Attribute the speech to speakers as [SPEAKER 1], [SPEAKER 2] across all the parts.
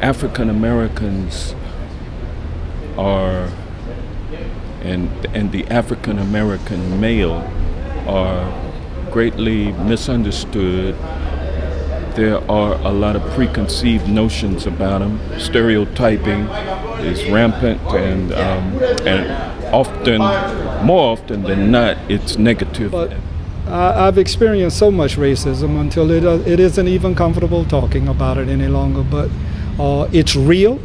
[SPEAKER 1] African Americans are, and the African American male are greatly misunderstood. There are a lot of preconceived notions about them. Stereotyping is rampant, and often, more often than not, it's negative.
[SPEAKER 2] But I've experienced so much racism until it isn't even comfortable talking about it any longer. But it's real,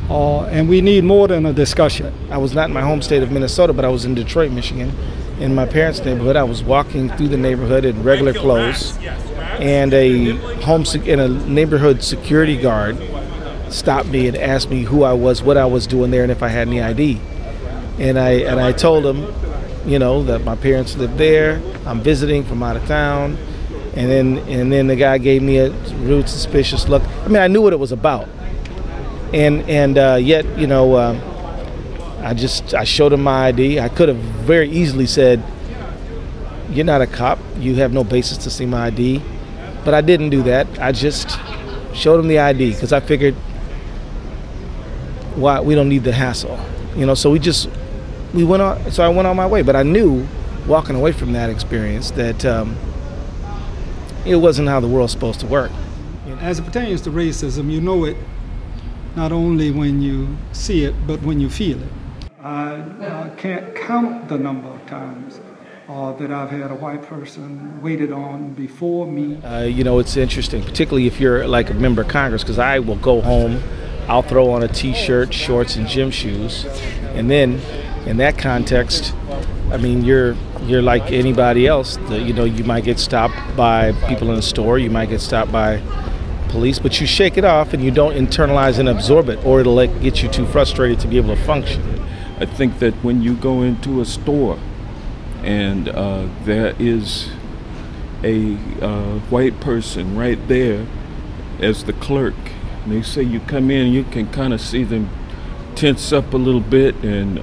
[SPEAKER 2] and we need more than a discussion.
[SPEAKER 3] I was not in my home state of Minnesota, but I was in Detroit, Michigan, in my parents' neighborhood. I was walking through the neighborhood in regular clothes, and a neighborhood security guard stopped me and asked me who I was, what I was doing there, and if I had any ID. And I told him, you know, that my parents lived there. I'm visiting from out of town, and then the guy gave me a rude, suspicious look. I mean, I knew what it was about, and yet, you know, I showed him my ID. I could have very easily said, "You're not a cop. You have no basis to see my ID," but I didn't do that. I just showed him the ID because I figured, why, we don't need the hassle, you know. So we went on. So I went on my way, but I knew, walking away from that experience, that it wasn't how the world's supposed to work.
[SPEAKER 2] As it pertains to racism, you know it not only when you see it, but when you feel it. I can't count the number of times that I've had a white person waited on before me.
[SPEAKER 3] You know, it's interesting, particularly if you're like a member of Congress, because I will go home, I'll throw on a t-shirt, shorts, and gym shoes, and then in that context, I mean, you're like anybody else. You know, you might get stopped by people in the store, you might get stopped by police, but you shake it off and you don't internalize and absorb it, or it'll get you too frustrated to be able to function.
[SPEAKER 1] I think that when you go into a store and there is a white person right there as the clerk, and they say you come in, you can kind of see them tense up a little bit, and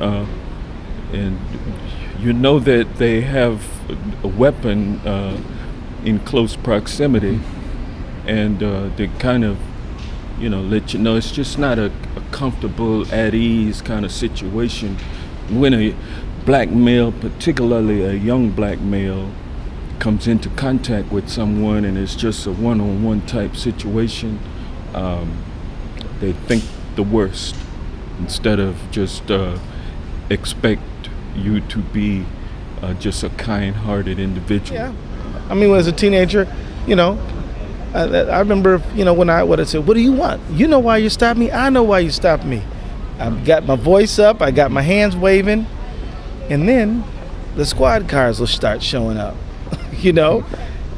[SPEAKER 1] you know that they have a weapon in close proximity, and they kind of, you know, let you know it's just not a comfortable, at ease kind of situation when a black male, particularly a young black male, comes into contact with someone and it's just a one-on-one type situation. They think the worst instead of just expect you to be just a kind-hearted individual.
[SPEAKER 3] Yeah, I mean, when I was a teenager, you know, I remember, you know, when I said, "What do you want? You know why you stopped me? I know why you stopped me." I got my voice up, I got my hands waving, and then the squad cars will start showing up, you know,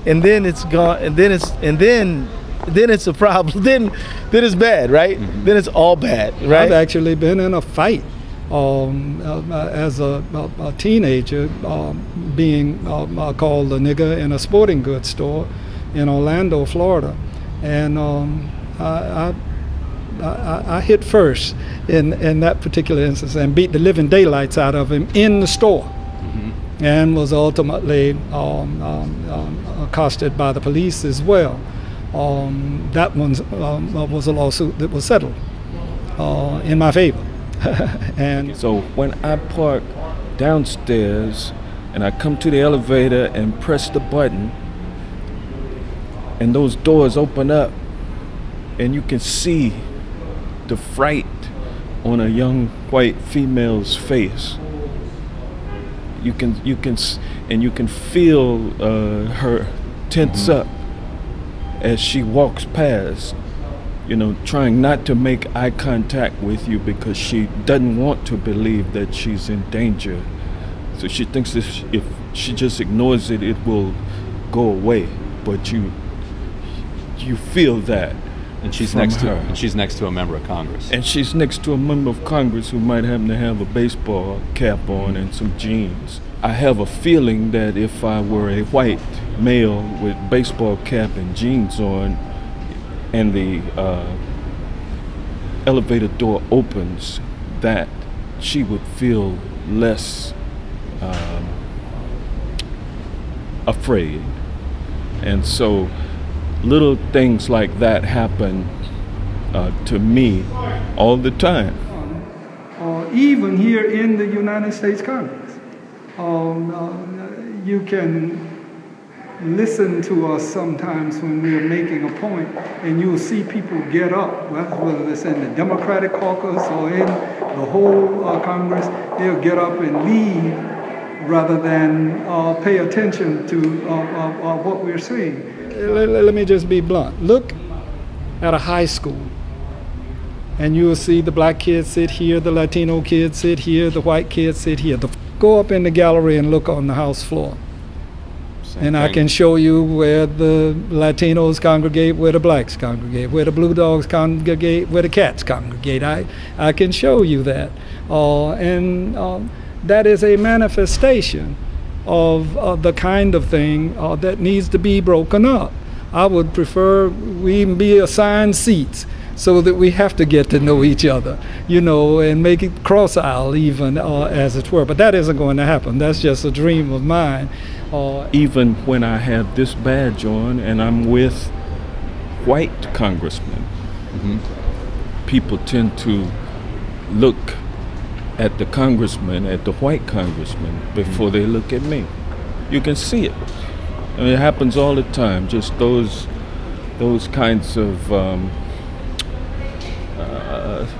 [SPEAKER 3] and then it's gone, and then it's a problem. Then it's bad, right? Mm-hmm. Then it's all bad, right?
[SPEAKER 2] I've actually been in a fight as a teenager, being called a nigger in a sporting goods store in Orlando, Florida, and I hit first in that particular instance and beat the living daylights out of him in the store, mm-hmm. and was ultimately accosted by the police as well. That one was a lawsuit that was settled in my favor. And
[SPEAKER 1] so when I park downstairs and I come to the elevator and press the button, and those doors open up, and you can see the fright on a young white female's face. You can feel her tense up as she walks past, you know, trying not to make eye contact with you because she doesn't want to believe that she's in danger. So she thinks if she just ignores it, it will go away. But you feel that.
[SPEAKER 4] And she's next to a member of Congress.
[SPEAKER 1] And she's next to a member of Congress who might happen to have a baseball cap on and some jeans. I have a feeling that if I were a white male with baseball cap and jeans on, and the elevator door opens, that she would feel less afraid. And so little things like that happen to me all the time.
[SPEAKER 2] Even here in the United States Congress, you can listen to us sometimes when we're making a point, and you'll see people get up, whether it's in the Democratic caucus or in the whole Congress, they'll get up and leave rather than pay attention to what we're saying. Let me just be blunt. Look at a high school, and you'll see the black kids sit here, the Latino kids sit here, the white kids sit here. Go up in the gallery and look on the House floor. And I can show you where the Latinos congregate, where the blacks congregate, where the blue dogs congregate, where the cats congregate. I can show you that. That is a manifestation of the kind of thing that needs to be broken up. I would prefer we even be assigned seats so that we have to get to know each other, and make it cross aisle even, as it were. But that isn't going to happen. That's just a dream of mine.
[SPEAKER 1] Even when I have this badge on and I'm with white congressmen, people tend to look at the congressman, at the white congressman, before they look at me. You can see it. I mean, it happens all the time. Just those kinds of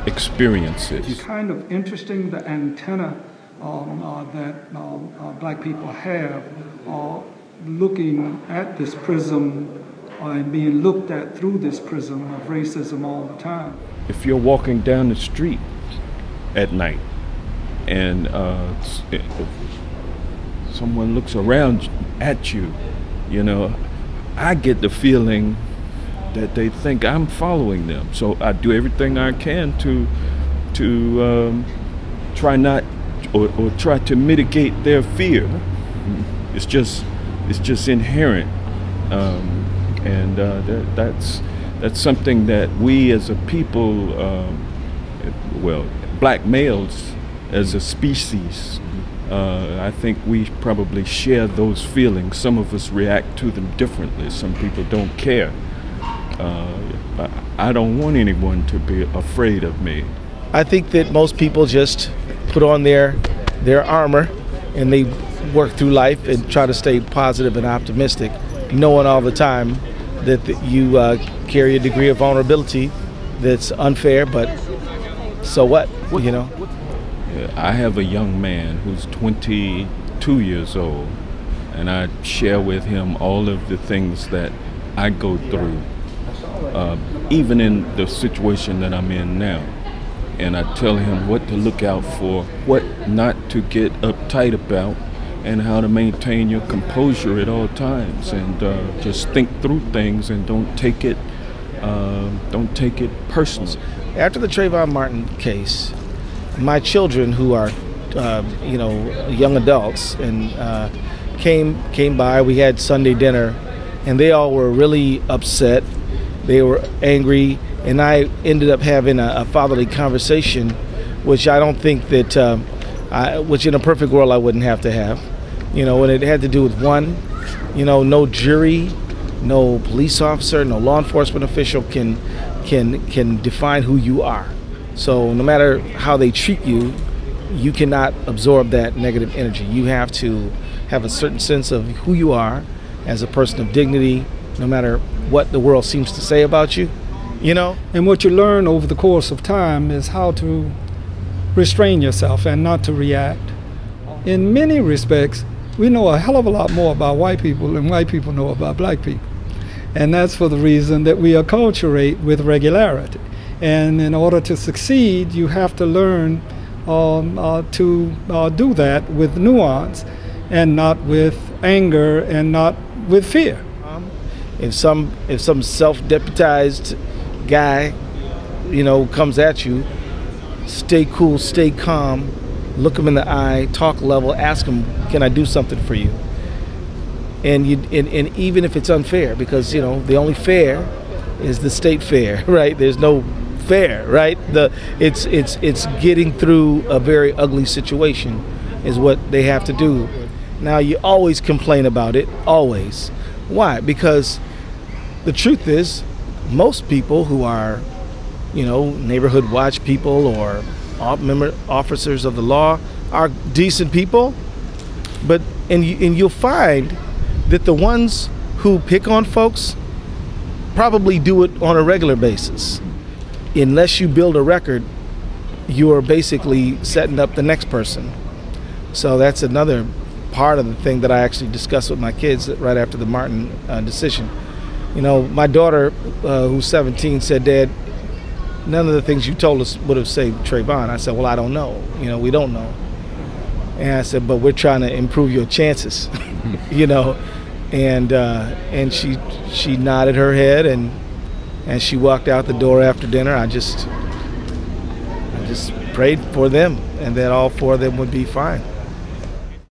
[SPEAKER 1] experiences.
[SPEAKER 2] It's kind of interesting, the antenna that black people have looking at this prism and being looked at through this prism of racism all the time.
[SPEAKER 1] If you're walking down the street at night and someone looks around at you, I get the feeling that they think I'm following them. So I do everything I can to try not or try to mitigate their fear. It's just inherent, and that's something that we as a people, black males as a species, I think we probably share those feelings. Some of us react to them differently. Some people don't care. I don't want anyone to be afraid of me.
[SPEAKER 3] I think that most people just put on their armor and they work through life and try to stay positive and optimistic, knowing all the time that you carry a degree of vulnerability that's unfair, but so what?
[SPEAKER 1] I have a young man who's 22 years old, and I share with him all of the things that I go through, even in the situation that I'm in now. And I tell him what to look out for, what not to get uptight about, and how to maintain your composure at all times, and just think through things and don't take it personally.
[SPEAKER 3] After the Trayvon Martin case, my children, who are young adults, and came by. We had Sunday dinner, and they all were really upset. They were angry, and I ended up having a fatherly conversation, which I don't think that, which in a perfect world I wouldn't have to have. And it had to do with one, no jury, no police officer, no law enforcement official can define who you are. So no matter how they treat you, you cannot absorb that negative energy. You have to have a certain sense of who you are as a person of dignity, no matter what the world seems to say about you,
[SPEAKER 2] And what you learn over the course of time is how to restrain yourself and not to react. In many respects, we know a hell of a lot more about white people than white people know about black people. And that's for the reason that we acculturate with regularity. And in order to succeed, you have to learn to do that with nuance and not with anger and not with fear.
[SPEAKER 3] If some self-deputized guy, comes at you, stay cool, stay calm, look him in the eye, talk level, ask him, can I do something for you? And even if it's unfair, because the only fair is the state fair, right? There's no fair, right? It's getting through a very ugly situation is what they have to do. Now you always complain about it, always. Why? Because the truth is, most people who are neighborhood watch people or officers of the law are decent people, and you'll find that the ones who pick on folks probably do it on a regular basis. Unless you build a record, you are basically setting up the next person. So that's another part of the thing that I actually discussed with my kids right after the Martin decision. My daughter, who's 17, said, "Dad, none of the things you told us would have saved Trayvon." I said, "Well, I don't know. We don't know." And I said, "But we're trying to improve your chances," And she nodded her head, and she walked out the door after dinner. I just prayed for them, and that all four of them would be fine.